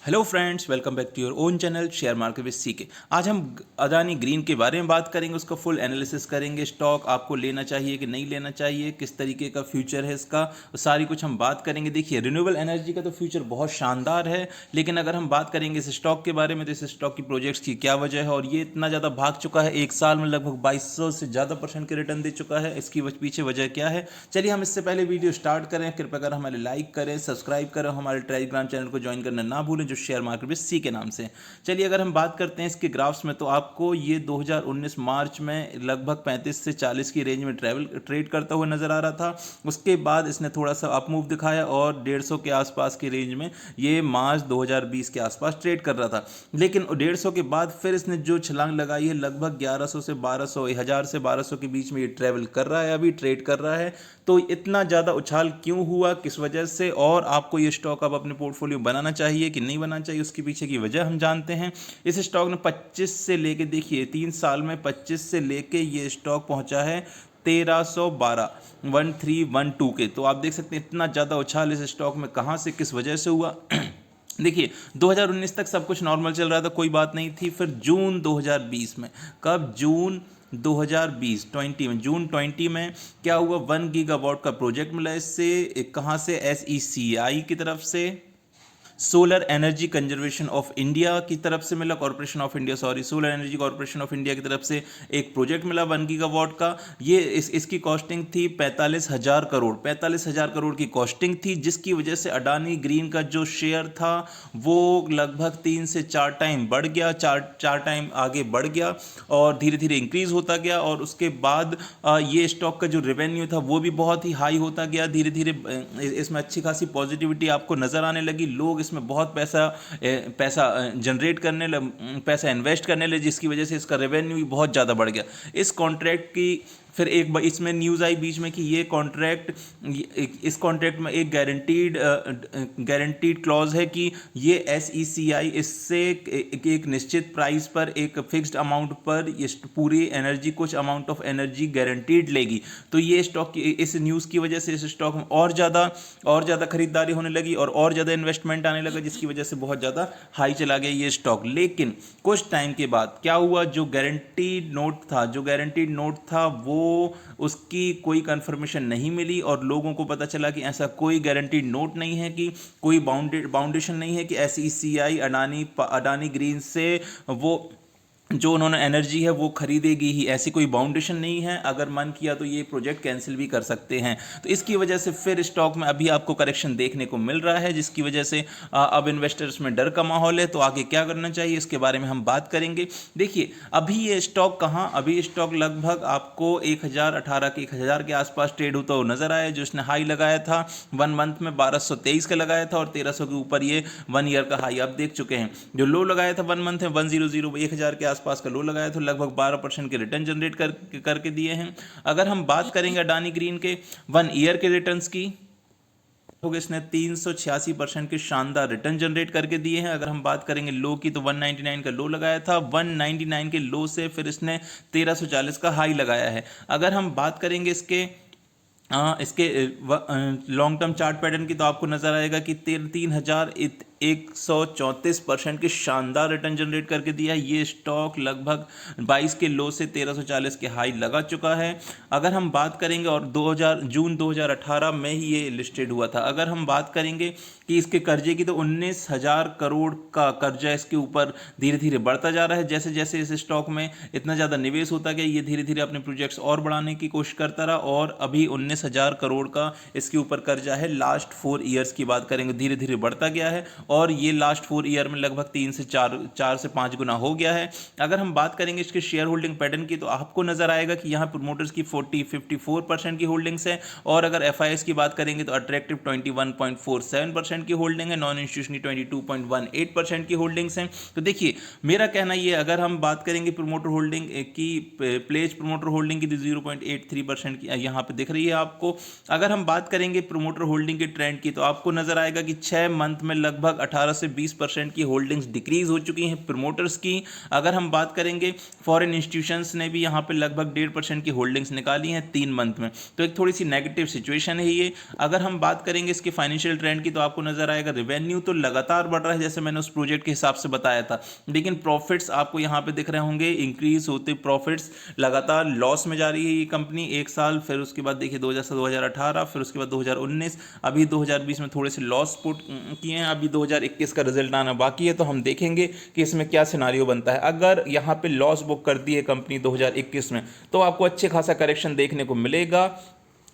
Hello friends, welcome back to your own channel share market with CK. आज हम Adani green के बारे में बात करेंगे, उसका फुल एनालिसिस करेंगे। स्टॉक आपको लेना चाहिए कि नहीं लेना चाहिए, किस तरीके का फ्यूचर है इसका, सारी कुछ हम बात करेंगे। देखिए, रिन्यूएबल एनर्जी का तो फ्यूचर बहुत शानदार है, लेकिन अगर हम बात करेंगे इस स्टॉक के बारे में तो इस स्टॉक की प्रोजेक्ट्स की क्या वजह है और ये इतना ज़्यादा भाग चुका है। एक साल में लगभग 2200 से ज़्यादा % के रिटर्न दे चुका है। इसकी पीछे वजह क्या है, चलिए हम इससे पहले वीडियो स्टार्ट करें। कृपया कर हमारे लाइक करें, सब्सक्राइब करें, हमारे टेलीग्राम चैनल को ज्वाइन करना ना भूलें जो शेयर मार्केट विद सी के नाम से। चलिए अगर हम बात करते हैं इसके ग्राफ्स में, तो आपको ये 2019 मार्च में लगभग 35 से 40 की रेंज में ट्रेड करता हुआ नजर आ रहा था। उसके बाद इसने थोड़ा सा अप मूव दिखाया और 150 के आसपास की रेंज में ये मार्च 2020 के आसपास ट्रेड कर रहा था। लेकिन 150 के बाद फिर इसने जो छलांग लगाई है, लगभग 1100 से 1200, 1000 से 1200 के बीच में ये ट्रेवल कर रहा है, अभी ट्रेड कर रहा है। तो इतना ज़्यादा उछाल क्यों हुआ, किस वजह से, और आपको ये स्टॉक अब अपने पोर्टफोलियो बनाना चाहिए कि नहीं बनाना चाहिए, उसके पीछे की वजह हम जानते हैं। इस स्टॉक ने 25 से लेके, देखिए 3 साल में 25 से लेके ये स्टॉक पहुंचा है 1312, 1312 के। तो आप देख सकते हैं इतना ज़्यादा उछाल इस स्टॉक में कहाँ से, किस वजह से हुआ। देखिए 2019 तक सब कुछ नॉर्मल चल रहा था, कोई बात नहीं थी। फिर जून 2020 में, कब, जून 2020 20 में, जून 20 में क्या हुआ, 1 गीगावाट का प्रोजेक्ट मिला इससे। कहाँ से, SECI की तरफ से, solar energy conservation of India की तरफ से मिला, corporation of India, sorry, solar energy corporation of India की तरफ से एक प्रोजेक्ट मिला 1 गीगावाट का। ये इसकी कॉस्टिंग थी 45,000 करोड़, 45,000 करोड़ की कॉस्टिंग थी, जिसकी वजह से अडानी ग्रीन का जो शेयर था वो लगभग 3 से 4 टाइम बढ़ गया, चार टाइम आगे बढ़ गया और धीरे धीरे इंक्रीज होता गया। और उसके बाद ये स्टॉक का जो रेवेन्यू था वो भी बहुत ही हाई होता गया। धीरे धीरे इसमें अच्छी खासी पॉजिटिविटी आपको नजर आने लगी। लोग इसमें बहुत पैसा जनरेट करने लगे, पैसा इन्वेस्ट करने लगे, जिसकी वजह से इसका रेवेन्यू भी बहुत ज़्यादा बढ़ गया। इस कॉन्ट्रैक्ट की फिर एक इसमें न्यूज़ आई बीच में कि ये कॉन्ट्रैक्ट, इस कॉन्ट्रैक्ट में एक गारंटीड क्लॉज है कि ये SECI इससे एक निश्चित प्राइस पर, एक फिक्स्ड अमाउंट पर ये पूरी एनर्जी, कुछ अमाउंट ऑफ एनर्जी गारंटीड लेगी। तो ये स्टॉक की, इस न्यूज़ की वजह से इस स्टॉक में और ज़्यादा खरीदारी होने लगी और ज़्यादा इन्वेस्टमेंट आने लगा, जिसकी वजह से बहुत ज़्यादा हाई चला गया ये स्टॉक। लेकिन कुछ टाइम के बाद क्या हुआ, जो गारंटीड नोट था वो उसकी कोई कंफर्मेशन नहीं मिली और लोगों को पता चला कि ऐसा कोई गारंटीड नोट नहीं है, कि कोई बाउंडेशन नहीं है कि SECI अडानी ग्रीन से वो जो उन्होंने एनर्जी है वो खरीदेगी ही, ऐसी कोई बाउंडेशन नहीं है। अगर मन किया तो ये प्रोजेक्ट कैंसिल भी कर सकते हैं। तो इसकी वजह से फिर स्टॉक में अभी आपको करेक्शन देखने को मिल रहा है, जिसकी वजह से अब इन्वेस्टर्स में डर का माहौल है। तो आगे क्या करना चाहिए इसके बारे में हम बात करेंगे। देखिए अभी ये स्टॉक कहाँ, अभी स्टॉक लगभग आपको 1018 के 1000 के आसपास ट्रेड होता हुआ नजर आया। जो इसने हाई लगाया था 1 मंथ में 1223 का लगाया था और 1300 के ऊपर ये 1 ईयर का हाई आप देख चुके हैं। जो लो लगाया था 1 मंथ में 100, 1000 के आसपास का लो लगाया तो लगभग 12% के रिटर्न जनरेट करके दिए हैं। अगर हम बात करेंगे अडानी ग्रीन के 1 ईयर के रिटर्न्स की, तो इसने 386% के शानदार रिटर्न जनरेट करके दिए हैं। अगर हम बात करेंगे लो की, तो 199 का लो लगाया था, 199 के लो से फिर इसने 1340 का हाई लगाया है। अगर हम बात करेंगे इसके लॉन्ग टर्म चार्ट पैटर्न की, तो आपको नजर आएगा कि 3134% के शानदार रिटर्न जनरेट करके दिया है। ये स्टॉक लगभग 22 के लो से 1340 के हाई लगा चुका है। अगर हम बात करेंगे, और जून 2018 में ही ये लिस्टेड हुआ था। अगर हम बात करेंगे कि इसके कर्जे की, तो 19,000 करोड़ का कर्जा इसके ऊपर धीरे धीरे बढ़ता जा रहा है। जैसे जैसे इस स्टॉक में इतना ज़्यादा निवेश होता गया, ये धीरे धीरे अपने प्रोजेक्ट्स और बढ़ाने की कोशिश करता रहा और अभी 19,000 करोड़ का इसके ऊपर कर्जा है। लास्ट 4 ईयर्स की बात करेंगे, धीरे धीरे बढ़ता गया है और ये लास्ट 4 ईयर में लगभग 3 से 4 से 5 गुना हो गया है। अगर हम बात करेंगे इसके शेयर होल्डिंग पैटर्न की, तो आपको नजर आएगा कि यहाँ प्रमोटर्स की 54% की होल्डिंग्स है और अगर FIS की बात करेंगे तो अट्रैक्टिव 21.47% की होल्डिंग है, नॉन इंस्टीट्यूशनल 22.18% की होल्डिंग्स हैं। तो देखिए मेरा कहना ये, अगर हम बात करेंगे प्रमोटर होल्डिंग की, प्लेज प्रमोटर होल्डिंग की 0.83% की यहाँ पे दिख रही है आपको। अगर हम बात करेंगे प्रमोटर होल्डिंग के ट्रेंड की, तो आपको नजर आएगा कि 6 मंथ में लगभग लगभग 18 से 20% की होल्डिंग्स डिक्रीज हो चुकी हैं प्रमोटर्स की। अगर हम बात करेंगे फॉरेन इंस्टीट्यूशंस ने भी यहाँ पे लगभग 1.5% की होल्डिंग्स निकाली हैं 3 मंथ में, तो एक थोड़ी सी नेगेटिव सिचुएशन है ये। अगर हम बात करेंगे इसके फाइनेंशियल ट्रेंड की तो आपको नजर आएगा रेवेन्यू तो लगातार बढ़ रहा है जैसे मैंने उस प्रोजेक्ट के हिसाब से बताया था, लेकिन प्रॉफिट्स आपको यहाँ पे दिख रहे होंगे इंक्रीज होते प्रॉफिट्स, लगातार लॉस में जा रही है ये कंपनी 1 साल, फिर उसके बाद देखिए 2018, फिर उसके बाद 2019, अभी 2020 में थोड़े से लॉस पुट किए हैं, अभी 2021 का रिजल्ट आना बाकी है, तो हम देखेंगे कि इसमें क्या सिनारियो बनता है। अगर यहाँ पे लॉस बुक करती है कंपनी 2021 में तो आपको अच्छे खासा करेक्शन देखने को मिलेगा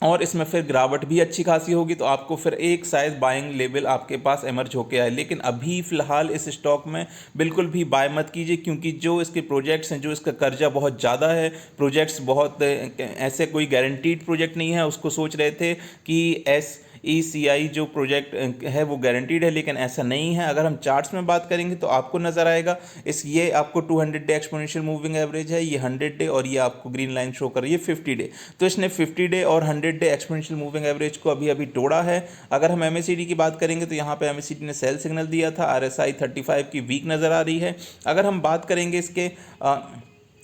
और इसमें फिर गिरावट भी अच्छी खासी होगी, तो आपको फिर एक साइज बाइंग लेवल आपके पास एमर्ज होके आए। लेकिन अभी फिलहाल इस स्टॉक में बिल्कुल भी बाय मत कीजिए, क्योंकि जो इसके प्रोजेक्ट्स हैं, जो इसका कर्जा बहुत ज़्यादा है, प्रोजेक्ट्स बहुत ऐसे कोई गारंटीड प्रोजेक्ट नहीं है। उसको सोच रहे थे कि SECI जो प्रोजेक्ट है वो गारंटीड है, लेकिन ऐसा नहीं है। अगर हम चार्ट्स में बात करेंगे तो आपको नजर आएगा ये आपको 200 डे एक्सपोनेंशियल मूविंग एवरेज है, ये 100 डे, और ये आपको ग्रीन लाइन शो कर रही है 50 डे। तो इसने 50 डे और 100 डे एक्सपोनेंशियल मूविंग एवरेज को अभी अभी तोड़ा है। अगर हम MACD की बात करेंगे तो यहाँ पे MACD ने सेल सिग्नल दिया था, RSI 35 की वीक नज़र आ रही है। अगर हम बात करेंगे इसके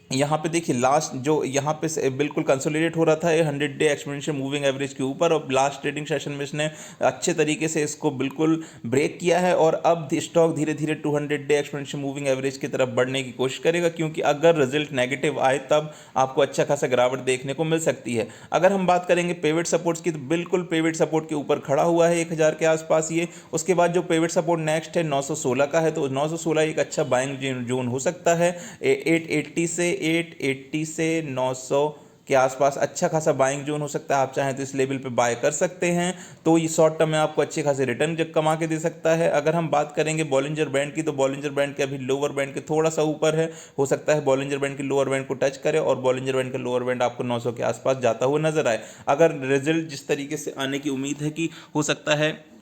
यहाँ पे देखिए लास्ट जो यहाँ पे बिल्कुल कंसोलिडेट हो रहा था ये 100 डे एक्सपोनेंशियल मूविंग एवरेज के ऊपर, और लास्ट ट्रेडिंग सेशन में इसने अच्छे तरीके से इसको बिल्कुल ब्रेक किया है, और अब स्टॉक धीरे धीरे 200 डे एक्सपोनेंशियल मूविंग एवरेज की तरफ बढ़ने की कोशिश करेगा, क्योंकि अगर रिजल्ट नेगेटिव आए तब आपको अच्छा खासा गिरावट देखने को मिल सकती है। अगर हम बात करेंगे पेविट सपोर्ट्स की तो बिल्कुल पेविट सपोर्ट के ऊपर खड़ा हुआ है 1000 के आसपास ये। उसके बाद जो पेविट सपोर्ट नेक्स्ट है 916 का है, तो 916 एक अच्छा बाइंग जोन हो सकता है। 880 से 900 के आसपास अच्छा खासा बाइंग जोन हो सकता है। आप चाहें तो इस लेवल पे बाय कर सकते हैं, तो ये शॉर्ट टर्म में आपको अच्छे खासे रिटर्न कमा के दे सकता है। अगर हम बात करेंगे बॉलिंजर बैंड की तो बॉलिंजर बैंड के अभी लोअर बैंड के थोड़ा सा ऊपर है, हो सकता है बॉलिंजर बैंड के लोअर बैंड को टच करे और बॉलिंजर बैंड का लोअर बैंड आपको 900 के आसपास जाता हुआ नजर आए। अगर रिजल्ट जिस तरीके से आने की उम्मीद है कि हो सकता है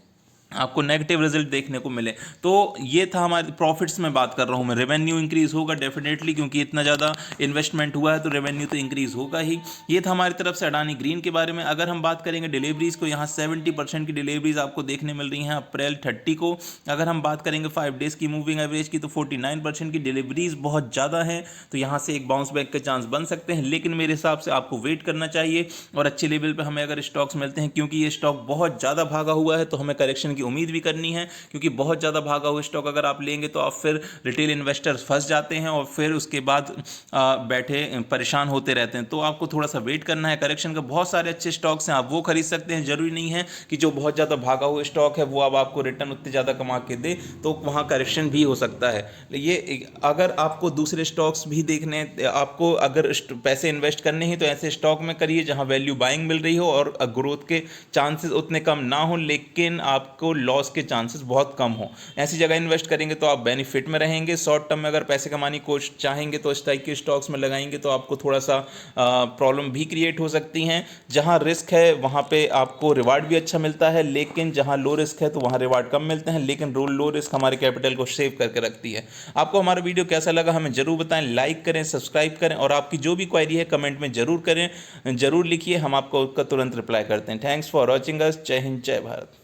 आपको नेगेटिव रिजल्ट देखने को मिले, तो ये था हमारे प्रॉफिट्स में बात कर रहा हूँ मैं। रेवेन्यू इंक्रीज होगा डेफिनेटली, क्योंकि इतना ज़्यादा इन्वेस्टमेंट हुआ है तो रेवेन्यू तो इंक्रीज होगा ही। ये था हमारी तरफ से अडानी ग्रीन के बारे में। अगर हम बात करेंगे डिलीवरीज को, यहाँ 70% की डिलीवरीज आपको देखने मिल रही हैं अप्रैल 30 को। अगर हम बात करेंगे 5 डेज़ की मूविंग एवरेज की तो 49% की डिलीवरीज बहुत ज़्यादा है, तो यहाँ से एक बाउंस बैक के चांस बन सकते हैं, लेकिन मेरे हिसाब से आपको वेट करना चाहिए और अच्छे लेवल पर हमें अगर स्टॉक्स मिलते हैं, क्योंकि ये स्टॉक बहुत ज़्यादा भागा हुआ है तो हमें करेक्शन उम्मीद भी करनी है, क्योंकि बहुत ज़्यादा भागा हुआ स्टॉक अगर आप लेंगे तो आप फिर रिटेल इन्वेस्टर्स फंस जाते हैं और फिर उसके बाद बैठे परेशान होते रहते हैं। तो आपको थोड़ा सा वेट करना है। करेक्शन का बहुत सारे अच्छे स्टॉक्स हैं, आप वो खरीद सकते हैं। जरूरी नहीं है कि जो बहुत ज़्यादा भागा हुआ स्टॉक है वो अब आपको रिटर्न उतने ज़्यादा कमा के दे, तो वहाँ करेक्शन भी हो सकता है। ये अगर आपको दूसरे स्टॉक्स भी देखने, आपको अगर पैसे इन्वेस्ट करने हैं तो ऐसे स्टॉक में करिए जहाँ वैल्यू बाइंग मिल रही हो और ग्रोथ के चांसेस उतने कम ना हो, लेकिन आपको लॉस के चांसेस बहुत कम हो। ऐसी जगह इन्वेस्ट करेंगे तो आप बेनिफिट में रहेंगे। शॉर्ट टर्म में अगर पैसे कमाने की कोशिश चाहेंगे तो इस टाइप के स्टॉक्स में लगाएंगे तो आपको थोड़ा सा प्रॉब्लम भी क्रिएट हो सकती हैं। जहां रिस्क है वहां पे आपको रिवार्ड भी अच्छा मिलता है, लेकिन जहां लो रिस्क है तो वहां रिवार्ड कम मिलते हैं, लेकिन लो रिस्क हमारे कैपिटल को सेव करके रखती है। आपको हमारा वीडियो कैसा लगा हमें जरूर बताएं, लाइक करें, सब्सक्राइब करें, और आपकी जो भी क्वेरी है कमेंट में जरूर करें, जरूर लिखिए, हम आपको उसका तुरंत रिप्लाई करते हैं। Thanks for watching us. जय हिंद, जय भारत।